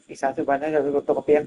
อีก30 วันน่าจะตกกระเปียก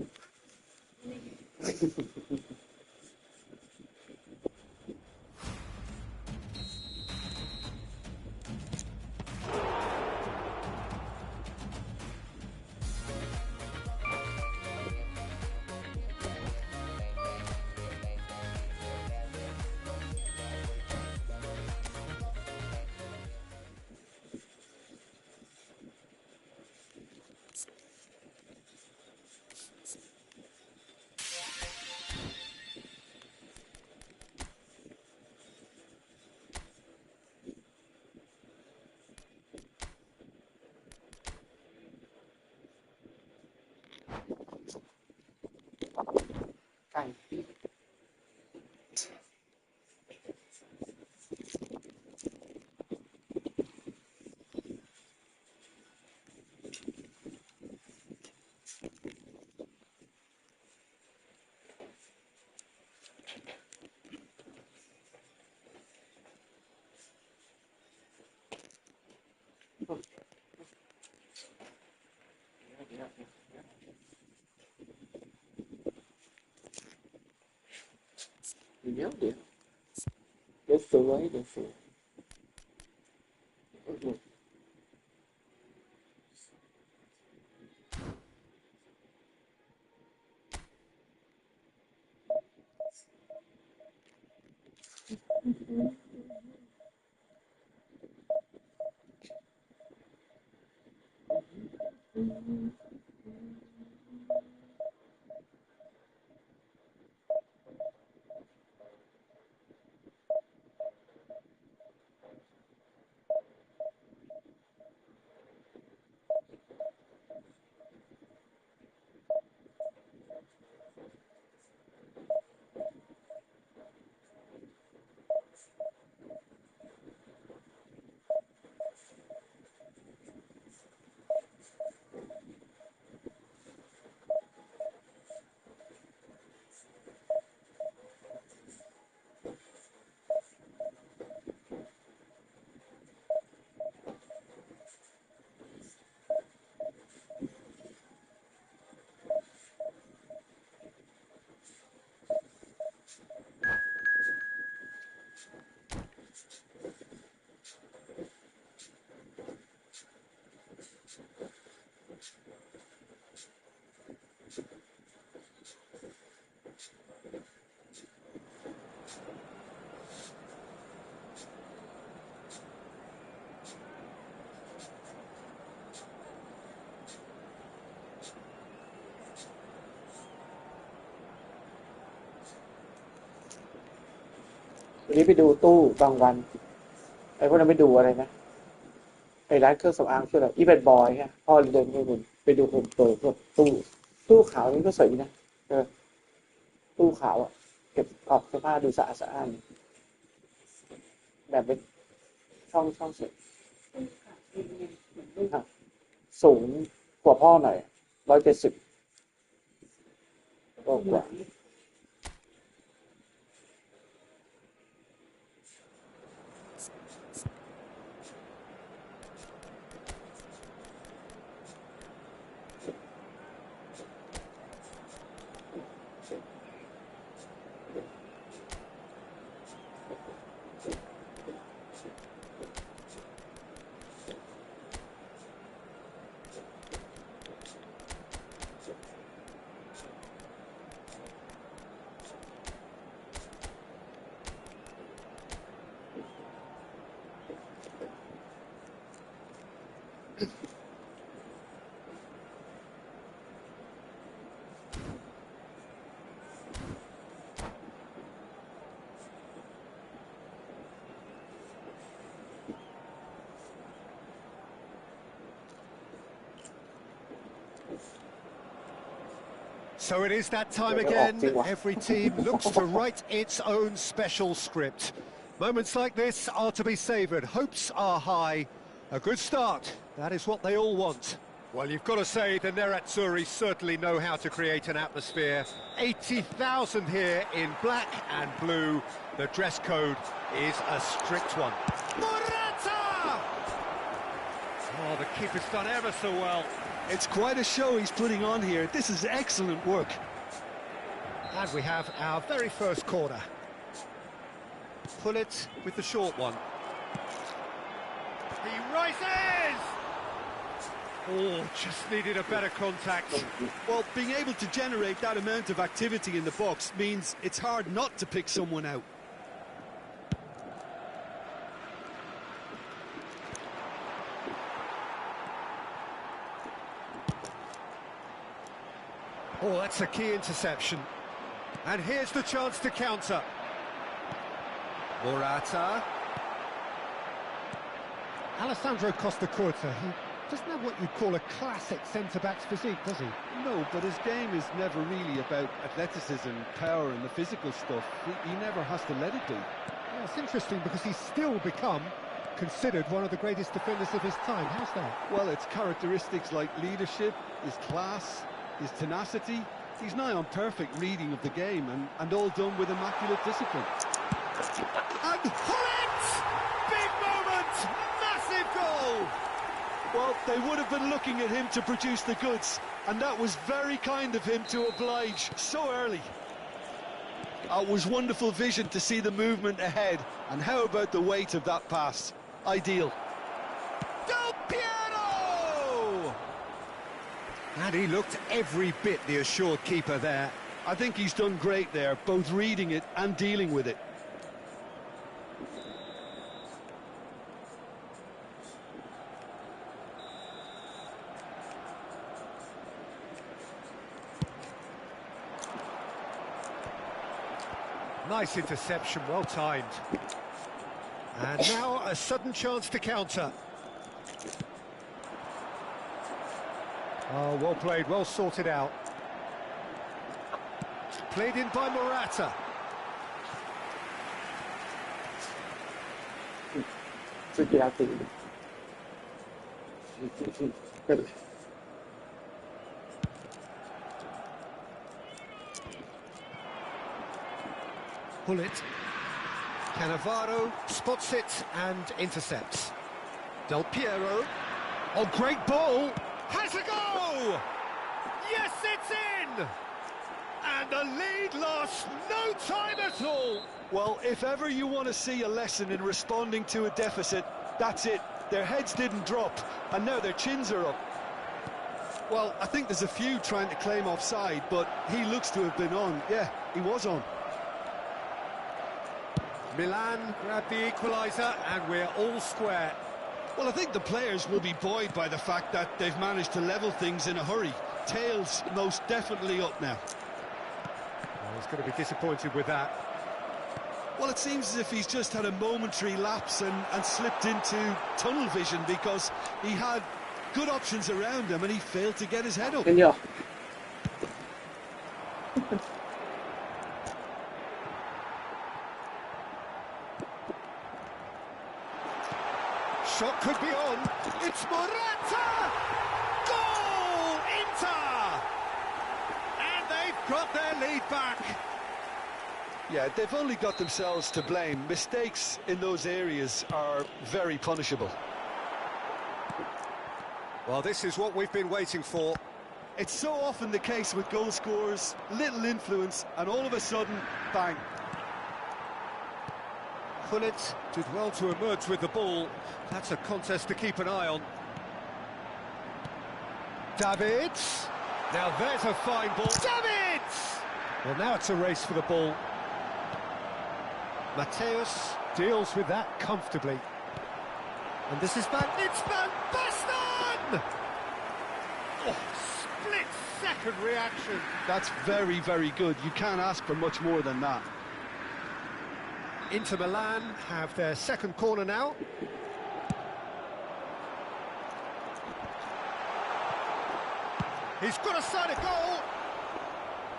ไก่เดี๋ยวสวยเดี๋ยวสวยวันนี้ไปดูตู้บางวันไอ้พวกนั้นไปดูอะไรนะไอ้ร้านเครื่องสำอางคือแบบอีเวนต์บอยฮะพ่อเดินไปดูโฮมโปรพวกตู้ขาวนี่ก็สวยดีนะตู้ขาวอ่ะเก็บออกเสื้อผ้าดูสะอาดสะอ้านแบบเป็นช่องเสร็จสูงกว่าพ่อหน่อย170กว่าSo it is that time again. Every team looks to write its own special script. Moments like this are to be savoured. Hopes are high. A good start. That is what they all want. Well, you've got to say the Nerazzurri certainly know how to create an atmosphere. 80,000 here in black and blue. The dress code is a strict one. Morata! Oh, the keeper's done ever so well. It's quite a show he's putting on here. This is excellent work. And we have our very first corner. Pull it with the short one. He rises! Oh, just needed a better contact. Well, being able to generate that amount of activity in the box means it's hard not to pick someone out. Oh, that's a key interception. And here's the chance to counter. Morata. Alessandro Costa-Curta, he doesn't have what you'd call a classic centre-back's physique, does he? No, but his game is never really about athleticism, power and the physical stuff. He never has to let it be. Yeah, it's interesting because he's still become considered one of the greatest defenders of his time. How's that? Well, it's characteristics like leadership, his class, his tenacity. He's nigh on perfect reading of the game and all done with immaculate discipline. And Hullet! Big moment! Massive goal! Well, they would have been looking at him to produce the goods, and that was very kind of him to oblige so early. It was wonderful vision to see the movement ahead, and how about the weight of that pass? Ideal. Del Piero! And he looked every bit the assured keeper there. I think he's done great there, both reading it and dealing with it. Nice interception, well timed. And now a sudden chance to counter. Oh, well played, well sorted out. Played in by Morata. Pull it. Cannavaro spots it and intercepts. Del Piero. Oh, great ball. Has a go! Yes, it's in! And the lead lost no time at all. Well, if ever you want to see a lesson in responding to a deficit, that's it. Their heads didn't drop, and now their chins are up. Well, I think there's a few trying to claim offside, but he looks to have been on. Yeah, he was on. Milan grabbed the equaliser, and we're all square. Well, I think the players will be buoyed by the fact that they've managed to level things in a hurry. Tails most definitely up now. Well, he's going to be disappointed with that. Well, it seems as if he's just had a momentary lapse and slipped into tunnel vision because he had good options around him and he failed to get his head up. Shot could be on. It's Morata! Goal! Inter! And they've got their lead back. Yeah, they've only got themselves to blame. Mistakes in those areas are very punishable. Well, this is what we've been waiting for. It's so often the case with goal scorers, little influence, and all of a sudden, bang. Hullet did well to emerge with the ball. That's a contest to keep an eye on. Davids. Now there's a fine ball. Davids! Well, now it's a race for the ball. Mateus deals with that comfortably. And this is It's Van Basten! Oh, split-second reaction. That's very, very good. You can't ask for much more than that. Inter Milan have their second corner now. He's got a side of goal.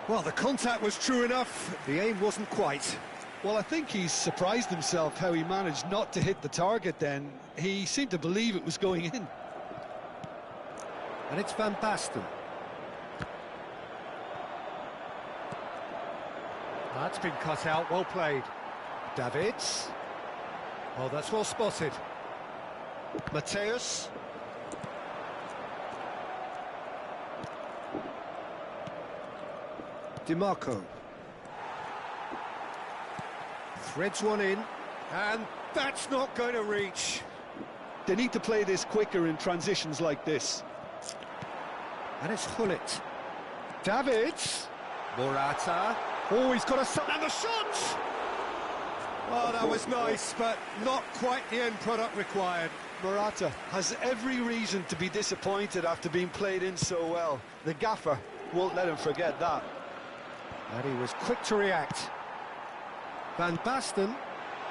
Well, the contact was true enough. The aim wasn't quite. Well, I think he's surprised himself how he managed not to hit the target then. He seemed to believe it was going in. And it's Van Basten. That's been cut out, well played. Davids. Oh, that's well spotted. Mateus. DiMarco. Threads one in, and that's not going to reach. They need to play this quicker in transitions like this. And it's Hullet. Davids. Morata. Oh, he's got a... And the shot! Oh, that was nice, but not quite the end product required. Morata has every reason to be disappointed after being played in so well. The gaffer won't let him forget that. And he was quick to react. Van Basten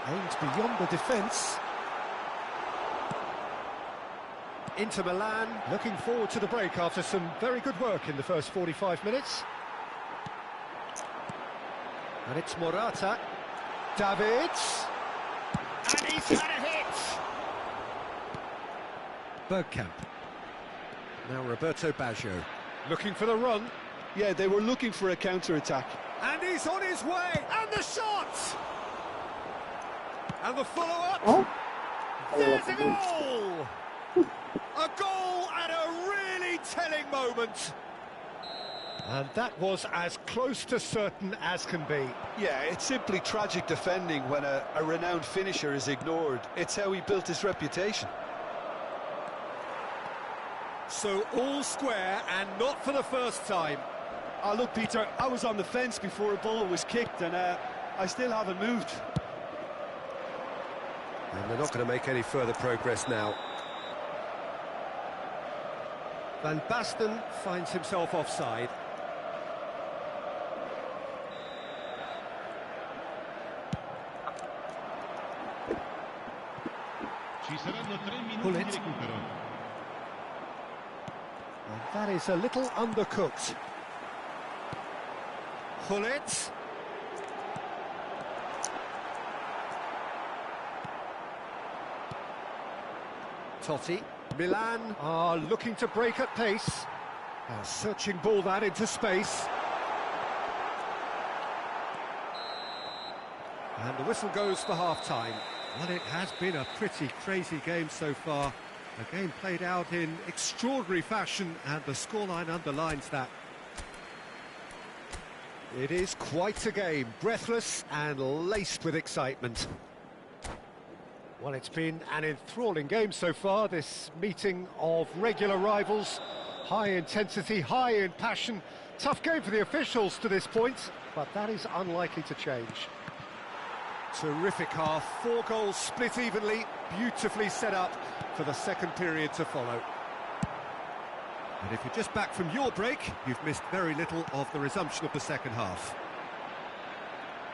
aimed beyond the defence. Inter Milan looking forward to the break after some very good work in the first 45 minutes. And it's Morata. Davids. And he's had a hit. Bergkamp. Now Roberto Baggio. Looking for the run. Yeah, they were looking for a counter-attack. And he's on his way. And the shot. And the follow-up. Oh. There's a goal. A goal at a really telling moment. And that was as close to certain as can be. Yeah, it's simply tragic defending when a renowned finisher is ignored. It's how he built his reputation. So all square and not for the first time. Oh, look, Peter, I was on the fence before a ball was kicked and I still haven't moved. And they're not going to make any further progress now. Van Basten finds himself offside. Hullet. And that is a little undercooked. Hullet. Totti. Milan are looking to break at pace. A searching ball that into space. And the whistle goes for half-time. Well, it has been a pretty crazy game so far. A game played out in extraordinary fashion, and the scoreline underlines that. It is quite a game, breathless and laced with excitement. Well, it's been an enthralling game so far, this meeting of regular rivals. High intensity, high in passion. Tough game for the officials to this point, but that is unlikely to change. Terrific half, 4 goals split evenly, beautifully set up for the second period to follow. And if you're just back from your break, you've missed very little of the resumption of the second half.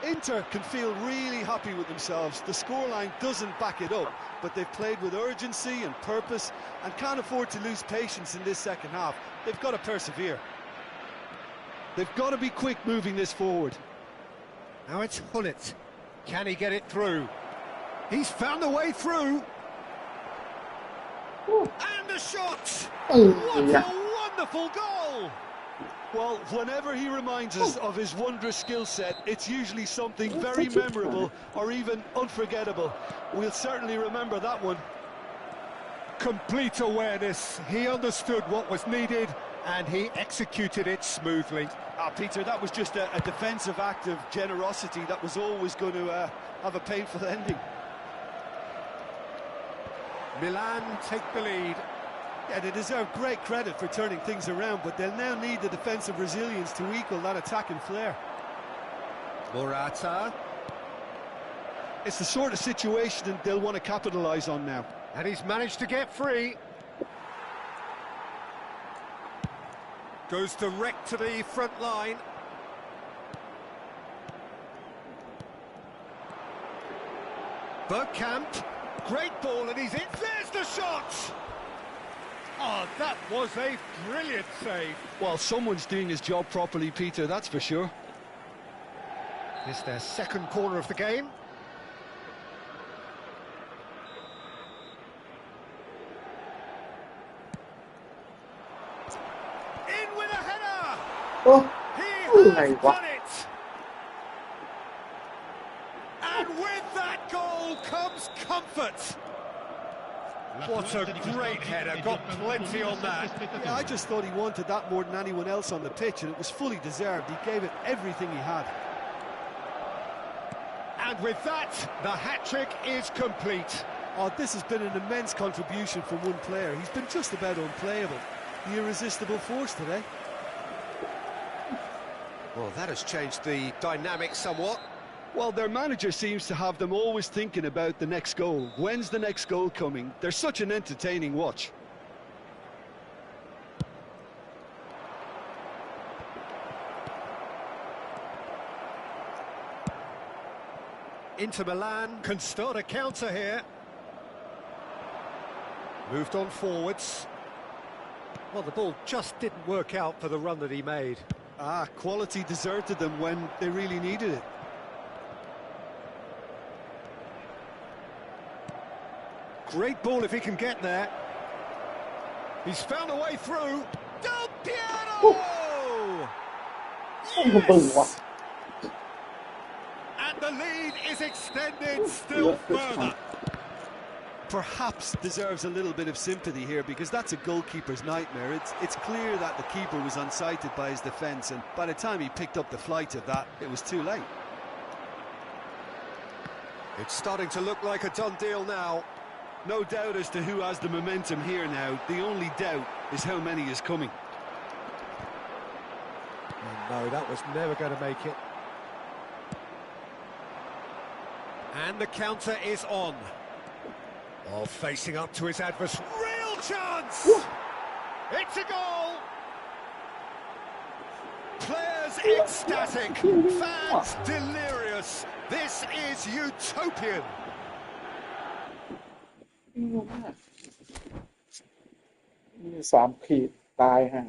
Inter can feel really happy with themselves. The scoreline doesn't back it up, but they've played with urgency and purpose and can't afford to lose patience in this second half. They've got to persevere. They've got to be quick moving this forward. Now it's Hullet. Can he get it through? He's found a way through. Ooh. And a shot! Oh, What yeah. a wonderful goal! Well, whenever he reminds us of his wondrous skill set, it's usually something very memorable or even unforgettable. We'll certainly remember that one. Complete awareness. He understood what was needed and he executed it smoothly. Peter, that was just a defensive act of generosity that was always going to have a painful ending. Milan take the lead. Yeah, they deserve great credit for turning things around, but they'll now need the defensive resilience to equal that attacking flair. Morata. It's the sort of situation they'll want to capitalise on now. And he's managed to get free. Goes direct to the front line. Bergkamp. Great ball and he's in. There's the shot! Oh, that was a brilliant save. Well, someone's doing his job properly, Peter, that's for sure. It's their second corner of the game. In with a header! Oh. He has my God. done it! And with that goal comes comfort. What a great header, got plenty on that. Yeah, I just thought he wanted that more than anyone else on the pitch, and it was fully deserved. He gave it everything he had. And with that, the hat-trick is complete. Oh, this has been an immense contribution from one player. He's been just about unplayable. The irresistible force today. Well, that has changed the dynamic somewhat. Well, their manager seems to have them always thinking about the next goal. When's the next goal coming? They're such an entertaining watch. Inter Milan can start a counter here. Moved on forwards. Well, the ball just didn't work out for the run that he made. Ah, quality deserted them when they really needed it. Great ball if he can get there. He's found a way through. Del Piero! Yes! And the lead is extended still further. Perhaps deserves a little bit of sympathy here, because that's a goalkeeper's nightmare. It's clear that the keeper was unsighted by his defence, and by the time he picked up the flight of that, it was too late. It's starting to look like a done deal now. No doubt as to who has the momentum here now. The only doubt is how many is coming. Oh, no, that was never going to make it. And the counter is on. Oh, facing up to his adversary. Real chance! It's a goal! Players ecstatic, fans delirious. This is utopian. 3 ขีดตายฮะ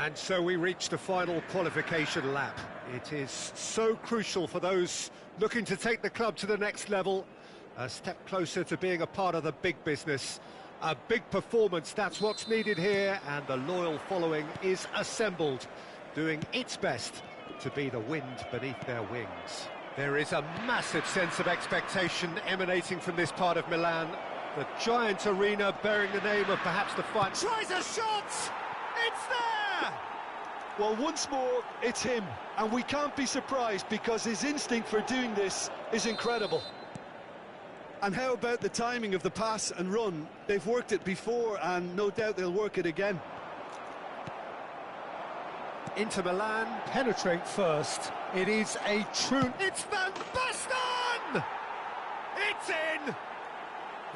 And so we reach the final qualification lap. It is so crucial for those looking to take the club to the next level, a step closer to being a part of the big business. A big performance, that's what's needed here, and the loyal following is assembled, doing its best to be the wind beneath their wings. There is a massive sense of expectation emanating from this part of Milan. The giant arena bearing the name of perhaps the final. Tries a shot! It's there! Well, once more, it's him, and we can't be surprised because his instinct for doing this is incredible. And how about the timing of the pass and run? They've worked it before, and no doubt they'll work it again. Inter Milan penetrate first. It is a true... It's Van Basten! It's in!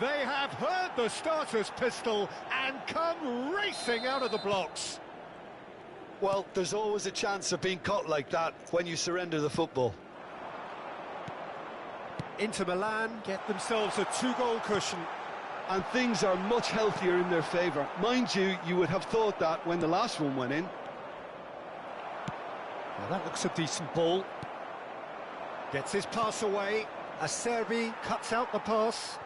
They have heard the starter's pistol and come racing out of the blocks. Well, there's always a chance of being caught like that when you surrender the football. Inter Milan get themselves a 2-goal cushion. And things are much healthier in their favour. Mind you, you would have thought that when the last one went in. Well, that looks a decent ball. Gets his pass away. Acerbi cuts out the pass.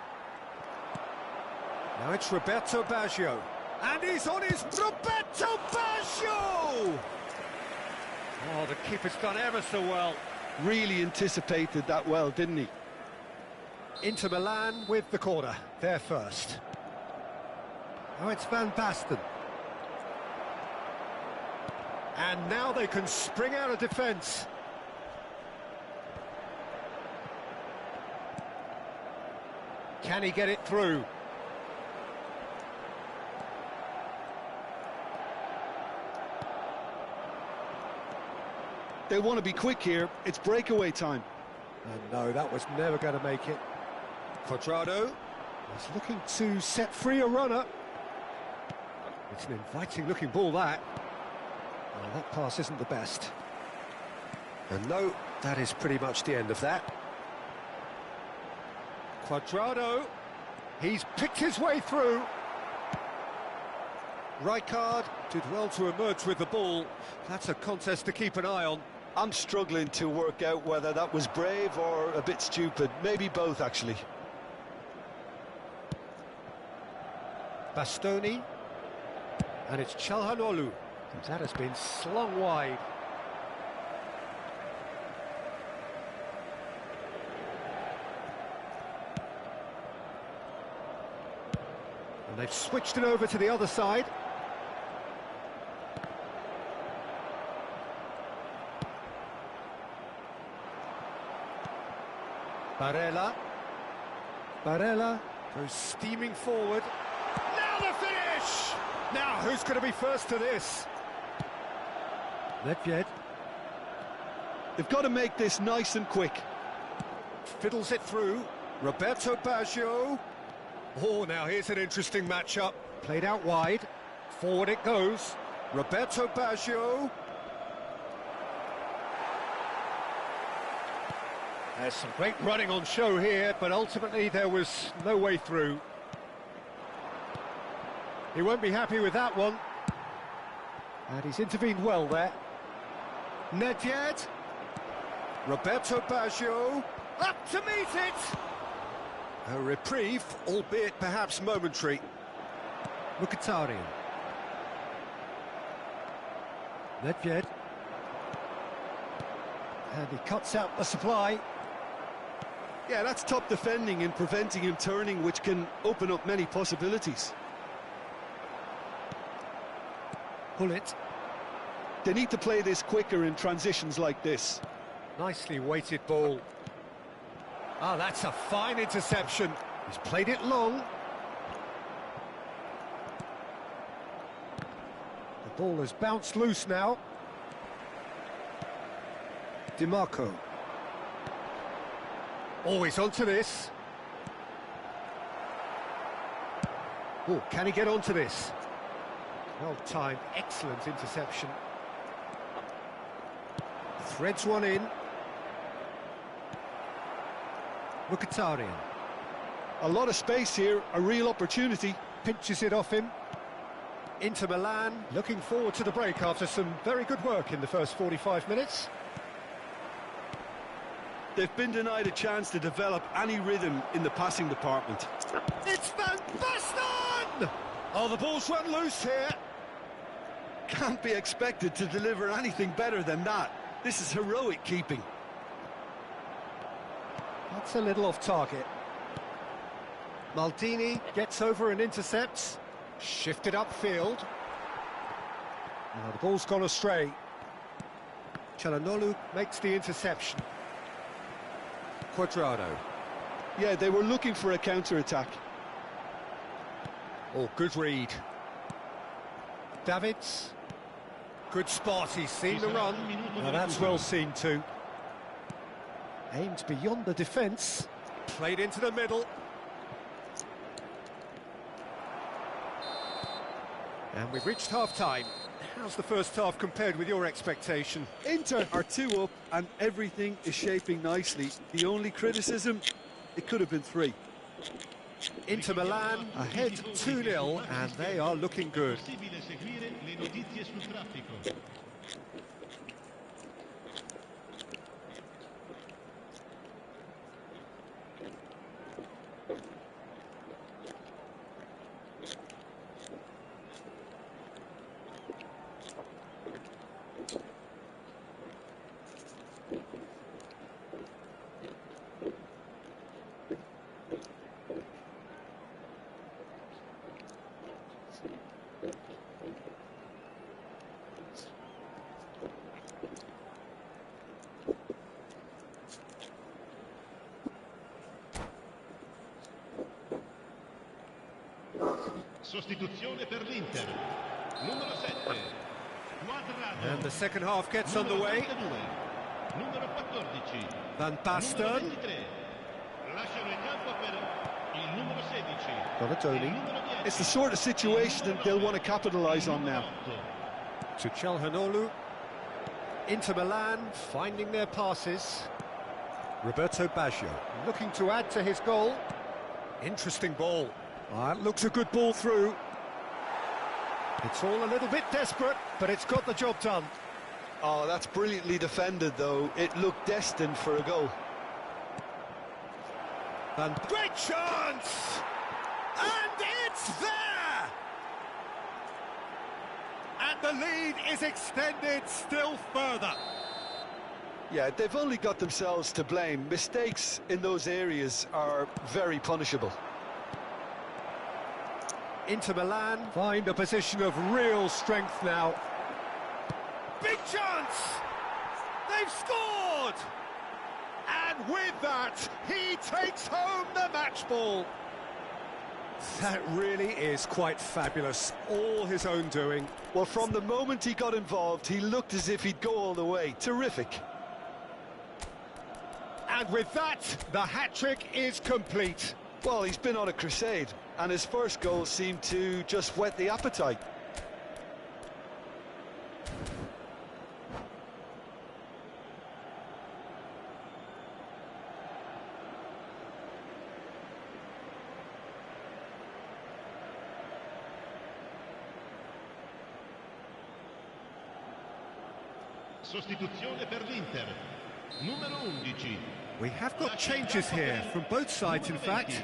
Now it's Roberto Baggio. And he's on his Roberto Baggio! Oh, the keeper's done ever so well. Really anticipated that well, didn't he? Inter Milan with the corner. They're first. Now it's Van Basten. And now they can spring out of defence. Can he get it through? They want to be quick here. It's breakaway time. And no, that was never going to make it. Quadrado is looking to set free a runner. It's an inviting-looking ball, that. Well, that pass isn't the best. And no, that is pretty much the end of that. Quadrado, he's picked his way through. Rijkaard did well to emerge with the ball. That's a contest to keep an eye on. I'm struggling to work out whether that was brave or a bit stupid. Maybe both, actually. Bastoni. And it's Çalhanoğlu. And that has been slung wide. And they've switched it over to the other side. Barella goes steaming forward. Now the finish! Now who's going to be first to this? Nedved. They've got to make this nice and quick. Fiddles it through. Roberto Baggio. Oh, now here's an interesting matchup. Played out wide. Forward it goes. Roberto Baggio. There's some great running on show here, but ultimately there was no way through. He won't be happy with that one. And he's intervened well there. Nedved. Roberto Baggio. Up to meet it! A reprieve, albeit perhaps momentary. Mkhitaryan. Nedved. And he cuts out the supply. Yeah, that's top defending and preventing him turning, which can open up many possibilities. Pull it. They need to play this quicker in transitions like this. Nicely weighted ball. Ah, that's a fine interception. He's played it long. The ball has bounced loose now. DiMarco. Always onto this. Oh, can he get onto this? Well timed, excellent interception. Threads one in. Mkhitaryan. A lot of space here, a real opportunity. Pinches it off him. Inter Milan looking forward to the break after some very good work in the first 45 minutes. They've been denied a chance to develop any rhythm in the passing department. It's Van Basten! Oh, the ball's run loose here. Can't be expected to deliver anything better than that. This is heroic keeping. That's a little off target. Maldini gets over and intercepts. Shifted upfield. Now the ball's gone astray. Çalhanoğlu makes the interception. Quadrado. Yeah, they were looking for a counter-attack. Oh, good read. Davids. Good spot, he's seen the run. Now that's well seen too. Aimed beyond the defence. Played into the middle. And we've reached half-time. How's the first half compared with your expectation? Inter are 2 up and everything is shaping nicely. The only criticism, it could have been 3. Inter Milan ahead 2-0 and they are looking good. Sostituzione per l'Inter. Numero 7. Quadrato. And the second half gets underway. 32. Numero 14. Van Numero Basten. 23. Lasciano il campo per il numero 16. Donatoni. Il numero 10. It's the sort of situation that they'll want to capitalise on now. To Çalhanoğlu. Inter Milan finding their passes. Roberto Baggio looking to add to his goal. Interesting ball. It looks a good ball through. It's all a little bit desperate, but it's got the job done. Oh, that's brilliantly defended, though. It looked destined for a goal. And great chance! And it's there! And the lead is extended still further. Yeah, they've only got themselves to blame. Mistakes in those areas are very punishable. Inter Milan find a position of real strength now. Big chance! They've scored! And with that, he takes home the match ball. That really is quite fabulous. All his own doing. Well, from the moment he got involved, he looked as if he'd go all the way. Terrific. And with that, the hat-trick is complete. Well, he's been on a crusade, and his first goal seemed to just whet the appetite. Sostituzione per l'Inter. Numero 11. We have got changes here from both sides, in fact.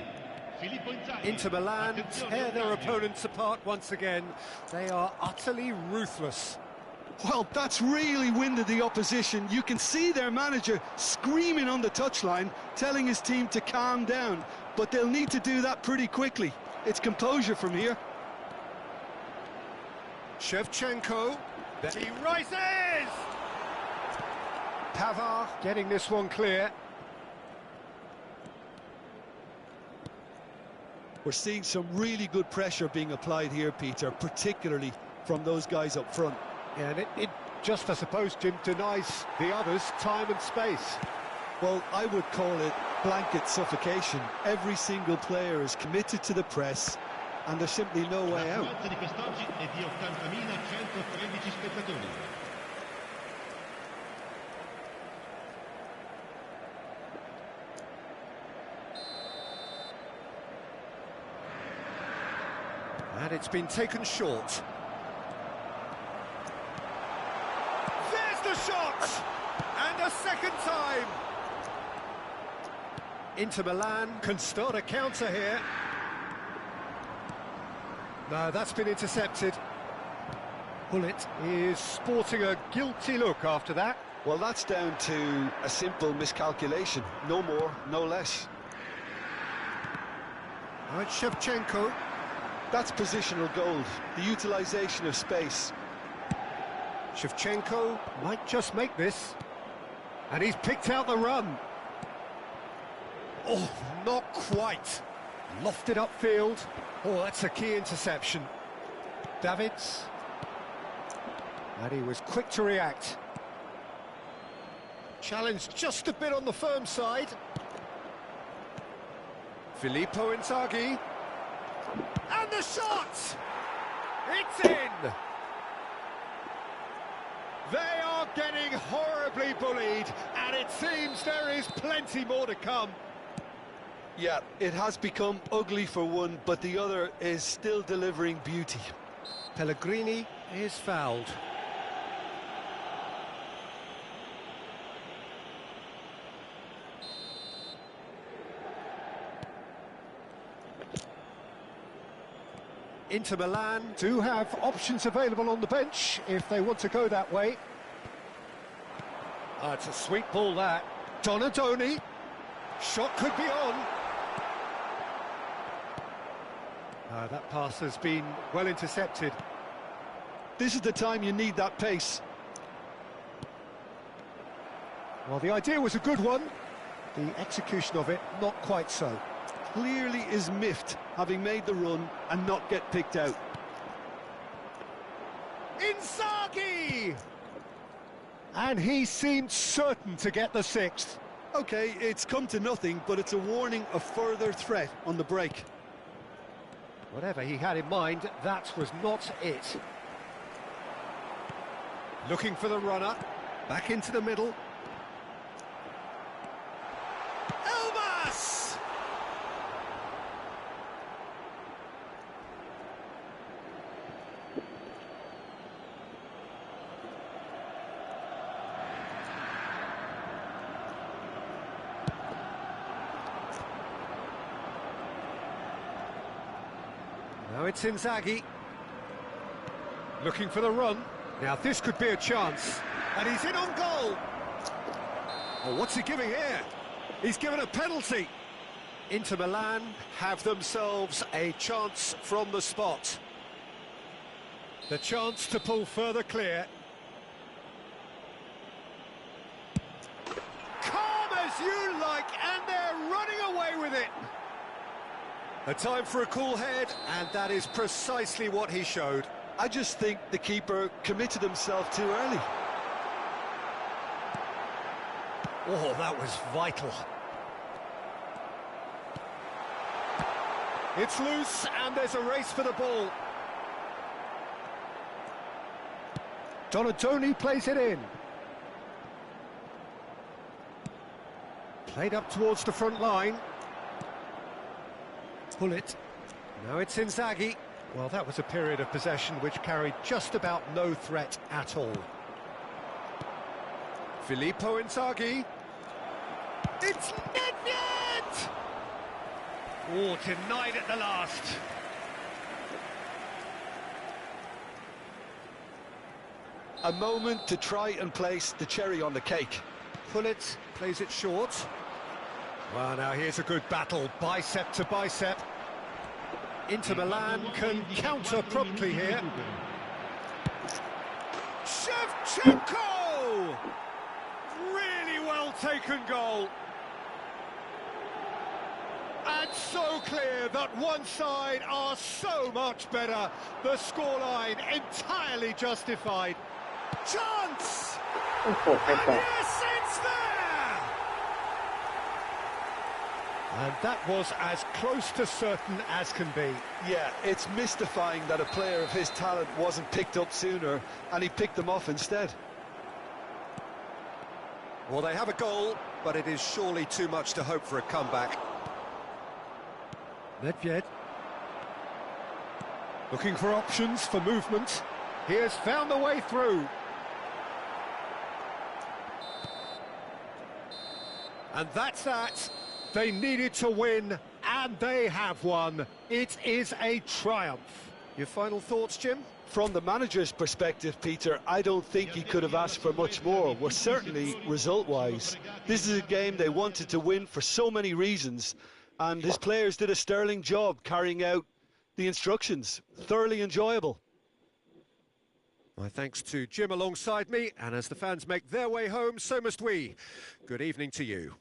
Inter Milan tear their opponents apart once again. They are utterly ruthless. Well, that's really winded the opposition. You can see their manager screaming on the touchline, telling his team to calm down. But they'll need to do that pretty quickly. It's composure from here. Shevchenko. He rises! Pavard getting this one clear. We're seeing some really good pressure being applied here, Peter, particularly from those guys up front. Yeah, and it just, I suppose, Jim, denies the others time and space. Well, I would call it blanket suffocation. Every single player is committed to the press, and there's simply no way out. L'affluenza di quest'oggi è di 80.113 spettatori. And it's been taken short. There's the shot! And a second time! Inter Milan can start a counter here. No, that's been intercepted. Bullet is sporting a guilty look after that. Well, that's down to a simple miscalculation. No more, no less. Right, Shevchenko. That's positional gold, the utilisation of space. Shevchenko might just make this. And he's picked out the run. Oh, not quite. Lofted upfield. Oh, that's a key interception. Davids. And he was quick to react. Challenged just a bit on the firm side. Filippo Inzaghi. And the shot! It's in! They are getting horribly bullied, and it seems there is plenty more to come. Yeah, it has become ugly for one, but the other is still delivering beauty. Pellegrini is fouled. Inter Milan do have options available on the bench if they want to go that way. It's a sweet ball, that. Donatoni. Shot could be on. That pass has been well intercepted. This is the time you need that pace. Well, the idea was a good one. The execution of it, not quite so. clearly is miffed having made the run and not get picked out. Inzaghi! And he seemed certain to get the sixth. OK, it's come to nothing, but it's a warning of further threat on the break. Whatever he had in mind, that was not it. Looking for the runner. Back into the middle. Elmas! Now it's Inzaghi. Looking for the run. Now this could be a chance. And he's in on goal. Oh, what's he giving here? He's given a penalty. Inter Milan have themselves a chance from the spot. The chance to pull further clear. Calm as you like, and they're running away with it. A time for a cool head, and that is precisely what he showed. I just think the keeper committed himself too early. Oh, that was vital. It's loose, and there's a race for the ball. Donatoni plays it in. Played up towards the front line. Pull it. Now it's Inzaghi. Well, that was a period of possession which carried just about no threat at all. Filippo Inzaghi. It's Nedved! Oh, denied at the last. A moment to try and place the cherry on the cake. Pullet plays it short. Well, now here's a good battle, bicep to bicep. Inter Milan can counter promptly here. Shevchenko! Really well taken goal. And so clear that one side are so much better. The scoreline entirely justified. Chance! โอ้โหแค่ And แต่ yes, it's there! And that was as close to certain as can be. Yeah, it's mystifying that a player of his talent wasn't picked up sooner, and he picked them off instead. Well, they have a goal, but it is surely too much to hope for a comeback. Nedved. Looking for options for movement. He has found the way through. And that's that. They needed to win, and they have won. It is a triumph. Your final thoughts, Jim? From the manager's perspective, Peter, I don't think he could have asked for much more. Well, certainly result-wise. This is a game they wanted to win for so many reasons, and his players did a sterling job carrying out the instructions. Thoroughly enjoyable. My thanks to Jim alongside me, and as the fans make their way home, so must we. Good evening to you.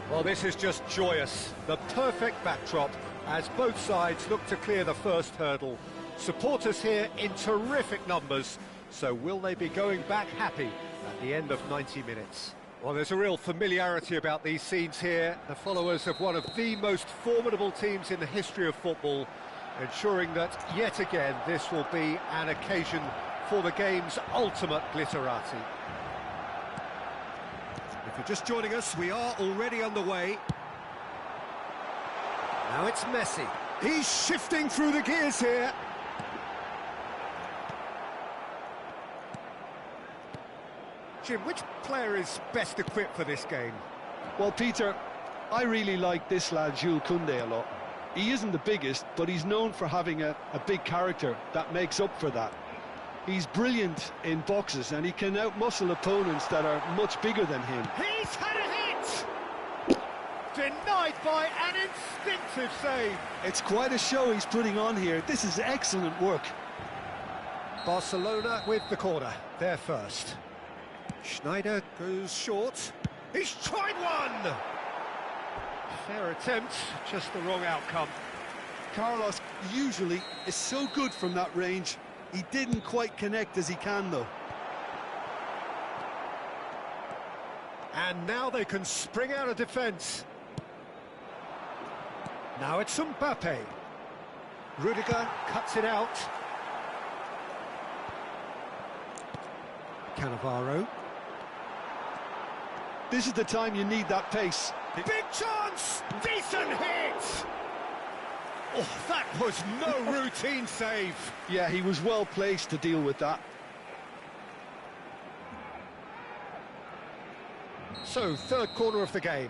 Well, this is just joyous. The perfect backdrop as both sides look to clear the first hurdle. Supporters here in terrific numbers. So will they be going back happy at the end of 90 minutes? Well, there's a real familiarity about these scenes here. The followers of one of the most formidable teams in the history of football, ensuring that yet again this will be an occasion for the game's ultimate glitterati. If you're just joining us, we are already underway. Now it's Messi. He's shifting through the gears here. Jim, which player is best equipped for this game? Well, Peter, I really like this lad, Jules Koundé, a lot. He isn't the biggest, but he's known for having a big character that makes up for that. He's brilliant in boxes, and he can outmuscle opponents that are much bigger than him. He's had a hit! Denied by an instinctive save. It's quite a show he's putting on here. This is excellent work. Barcelona with the corner, they're first. Schneider goes short. He's tried one! Fair attempt, just the wrong outcome. Carlos usually is so good from that range. He didn't quite connect as he can, though. And now they can spring out of defence. Now it's Mbappe. Rudiger cuts it out. Cannavaro. This is the time you need that pace. Big chance! Decent hit! Oh, that was no routine save. Yeah, he was well placed to deal with that. So, third corner of the game.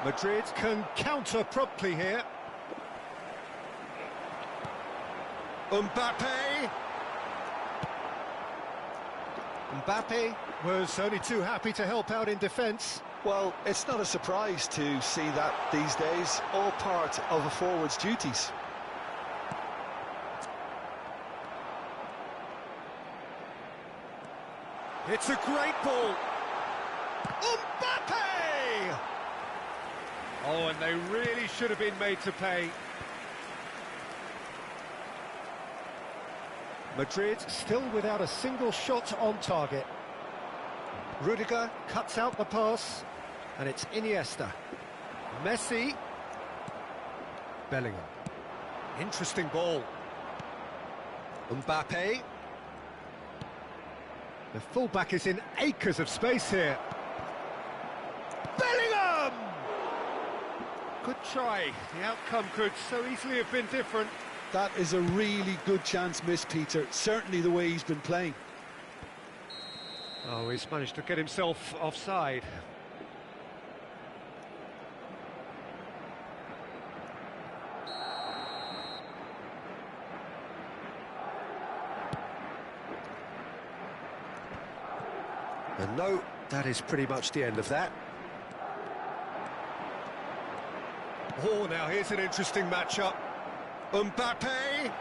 Madrid can counter promptly here. Mbappe. Mbappe was only too happy to help out in defence. Well, it's not a surprise to see that these days, all part of a forward's duties. It's a great ball. Mbappe! Oh, and they really should have been made to pay. Madrid still without a single shot on target. Rudiger cuts out the pass, and it's Iniesta. Messi. Bellingham. Interesting ball. Mbappe. The fullback is in acres of space here. Bellingham! Good try. The outcome could so easily have been different. That is a really good chance missed, Peter. Certainly the way he's been playing. Oh, he's managed to get himself offside. And no, that is pretty much the end of that. Oh, now here's an interesting matchup. Mbappe.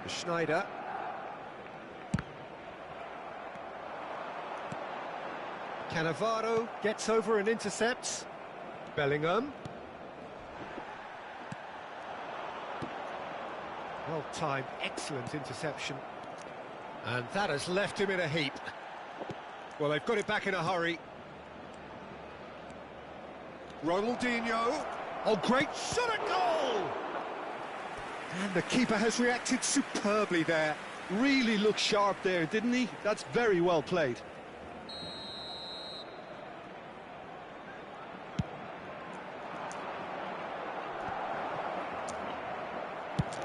Schneider. Cannavaro gets over and intercepts. Bellingham. Well timed, excellent interception. And that has left him in a heap. Well, they've got it back in a hurry. Ronaldinho. Oh, great shot at goal! And the keeper has reacted superbly there. Really looked sharp there, didn't he? That's very well played.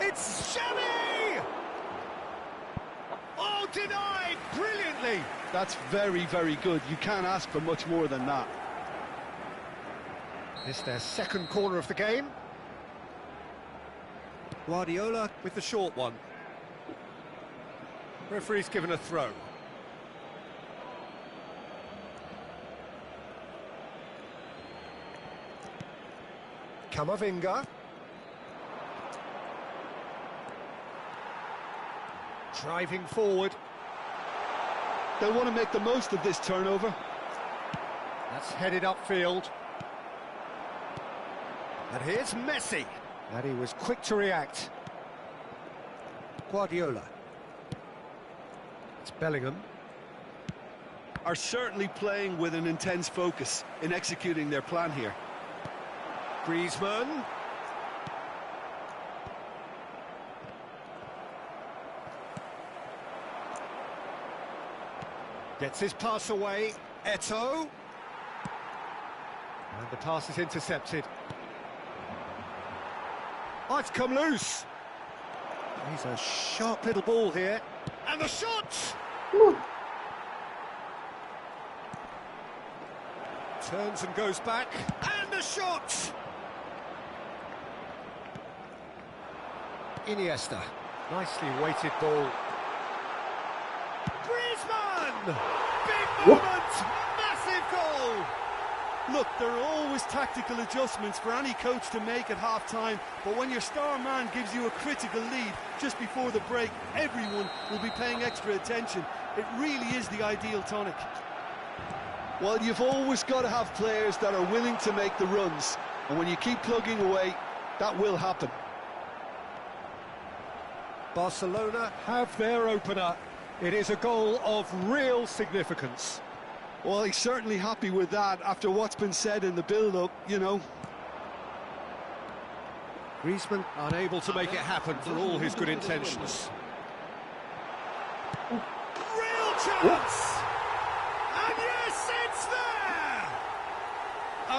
It's Xavi! Oh, denied brilliantly! That's very, very good. You can't ask for much more than that. It's their second corner of the game. Guardiola with the short one. Referee's given a throw. Kamavinga. Driving forward. They'll want to make the most of this turnover. That's headed upfield. And here's Messi. And he was quick to react. Guardiola. It's Bellingham. Are certainly playing with an intense focus in executing their plan here. Griezmann. Gets his pass away. Eto'o. And the pass is intercepted. Oh, it's come loose. He's a sharp little ball here. And the shot! Turns and goes back. And the shot! Iniesta. Nicely weighted ball. Griezmann! Big moment! Massive goal! Look, there are always tactical adjustments for any coach to make at half-time, but when your star man gives you a critical lead just before the break, everyone will be paying extra attention. It really is the ideal tonic. Well, you've always got to have players that are willing to make the runs, and when you keep plugging away, that will happen. Barcelona have their opener. It is a goal of real significance. Well, he's certainly happy with that after what's been said in the build-up, you know. Griezmann unable to make it happen for all his good intentions. Real chance! And yes, it's there!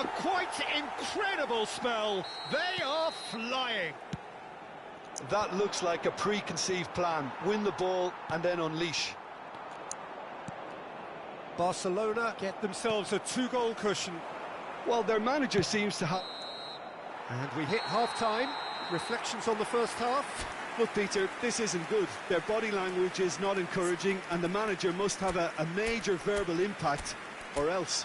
A quite incredible spell. They are flying. That looks like a preconceived plan. Win the ball and then unleash. Barcelona get themselves a 2-goal cushion. Well, their manager seems to have... And we hit half-time. Reflections on the first half? Look, Peter, this isn't good. Their body language is not encouraging, and the manager must have a major verbal impact, or else.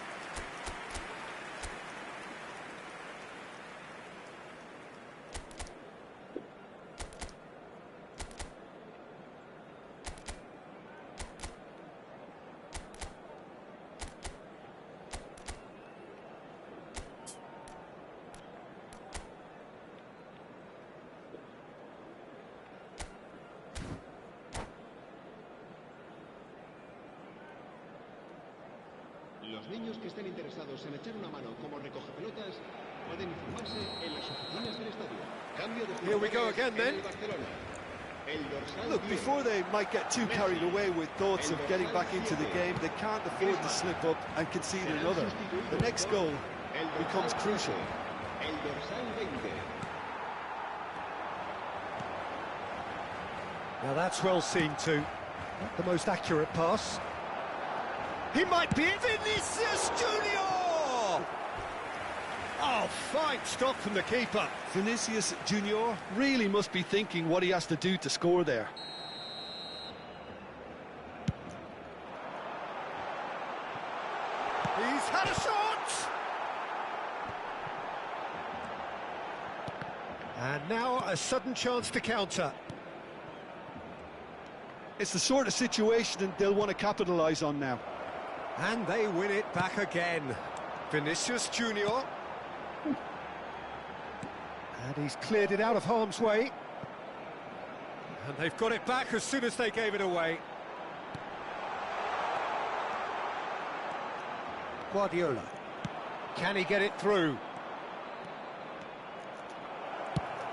Los niños que estén interesados en echar una mano como recogepelotas pueden informarse en las oficinas del estadio. Cambio de Here we go again then. Look, before they might get too carried away with thoughts of getting back into the game, they can't afford to slip up and concede another. The next goal becomes crucial. El dorsal 20. Now that's well seen too. Not the most accurate pass. He might be it. Vinicius Junior! Oh, fine stop from the keeper. Vinicius Junior really must be thinking what he has to do to score there. He's had a shot! And now a sudden chance to counter. It's the sort of situation they'll want to capitalise on now. And they win it back again. Vinicius Junior. And he's cleared it out of harm's way. And they've got it back as soon as they gave it away. Guardiola. Can he get it through?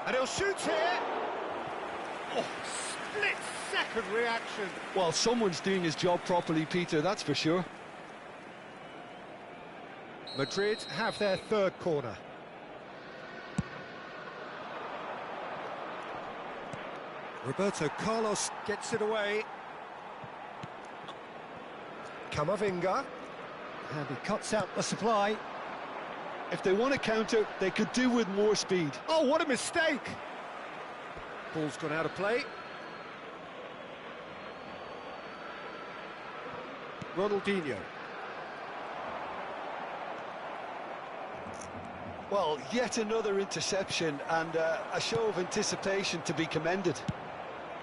And he'll shoot here. Oh, split-second reaction. Well, someone's doing his job properly, Peter, that's for sure. Madrid have their third corner. Roberto Carlos gets it away. Kamavinga. And he cuts out the supply. If they want to counter, they could do with more speed. Oh, what a mistake! Ball's gone out of play. Ronaldinho. Well, yet another interception and a show of anticipation to be commended.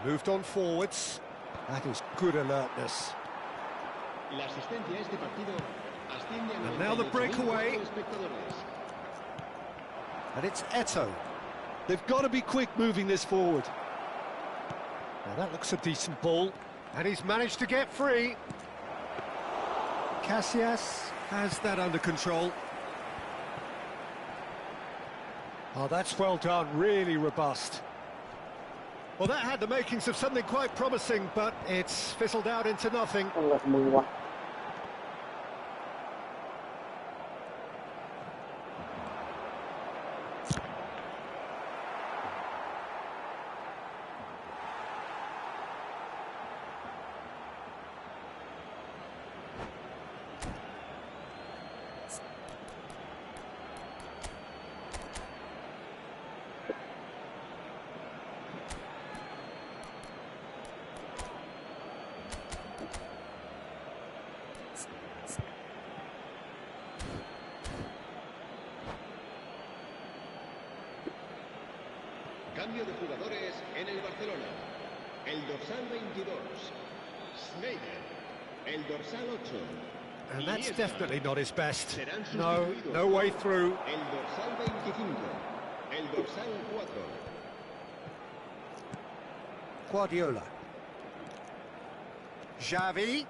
Moved on forwards. That is good alertness. La asistencia a este partido asciende a And now the breakaway. 98.000 espectadores. And it's Eto'o. They've got to be quick moving this forward. Now that looks a decent ball. And he's managed to get free. Casillas has that under control. Oh, that's well done, really robust. Well, that had the makings of something quite promising, but it's fizzled out into nothing. อะไรของมึงวะ Cambio de jugadores en el Barcelona. El dorsal 22, Sneijder. El dorsal 8. And that's Iniesta. definitely not his best. Serán No, sustituidos no way por through. El dorsal 25. El dorsal 4. Guardiola. Xavi.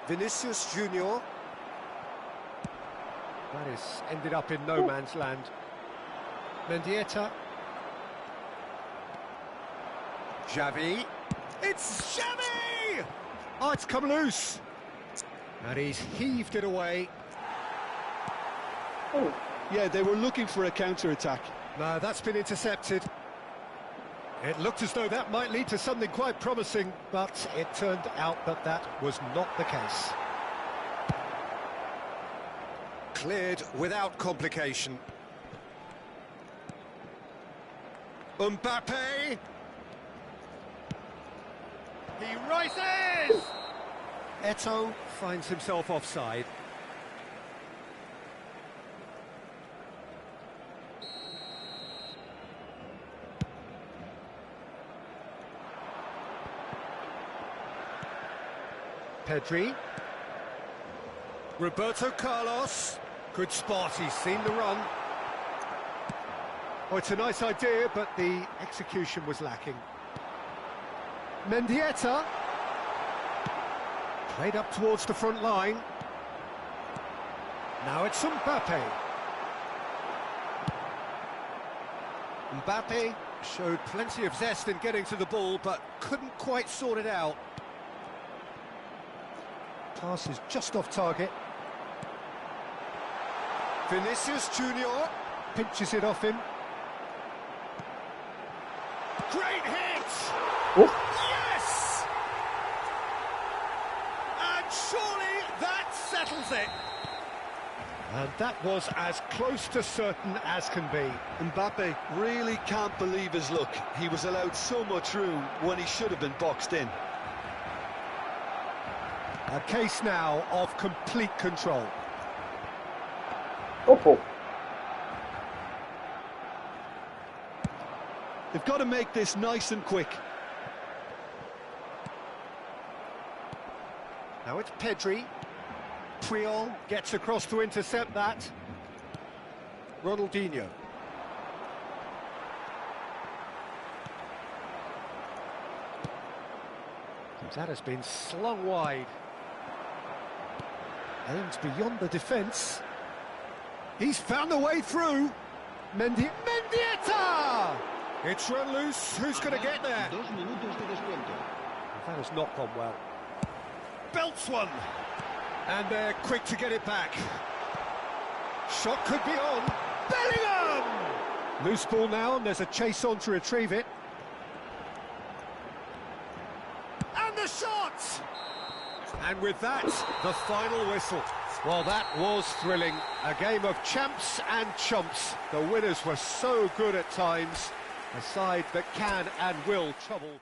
Vinicius Junior. That is ended up in no man's land. Mendieta. Xavi. It's Xavi! Oh, it's come loose. And he's heaved it away. Yeah, they were looking for a counter-attack. No, that's been intercepted. It looked as though that might lead to something quite promising, but it turned out that that was not the case. Cleared without complication. Mbappe! He rises! Eto'o finds himself offside. Pedri. Roberto Carlos. Good spot, he's seen the run. Oh, it's a nice idea, but the execution was lacking. Mendieta. Played up towards the front line. Now it's Mbappe. Mbappe showed plenty of zest in getting to the ball, but couldn't quite sort it out. Pass is just off target. Vinicius Junior pinches it off him. Great hit! Yes! And surely that settles it. And that was as close to certain as can be. Mbappe really can't believe his luck. He was allowed so much room when he should have been boxed in. A case now of complete control. โอ้โห They've got to make this nice and quick. Now it's Pedri. Puyol gets across to intercept that. Ronaldinho. That has been slung wide. Aims beyond the defence. He's found a way through. Mendieta! It's run loose. Who's going to get there? 2 minutos de descuento. That has not gone well. Belts one. And they're quick to get it back. Shot could be on. Bellingham! Loose ball now, and there's a chase on to retrieve it. And the shot! And with that, the final whistle. Well, that was thrilling. A game of champs and chumps. The winners were so good at times. A side that can and will trouble.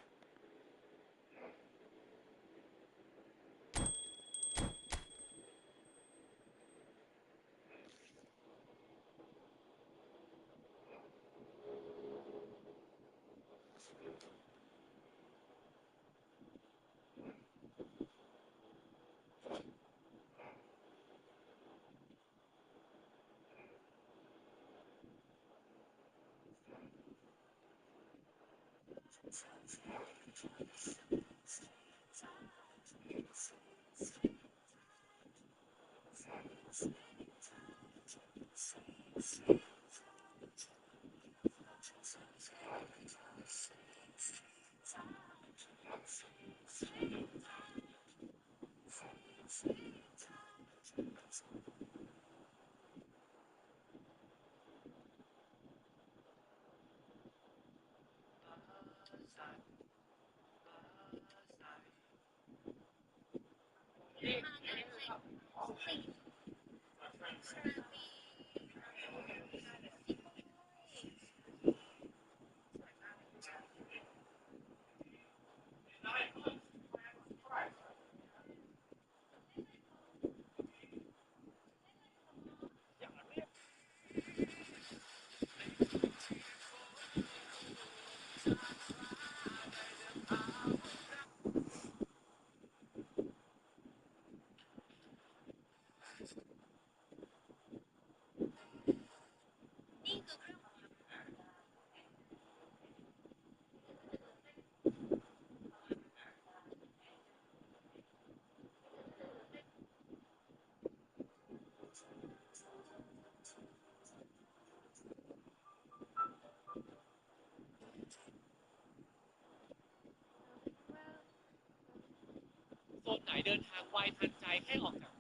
โซนไหนเดินทางไวทันใจให้ออกจาก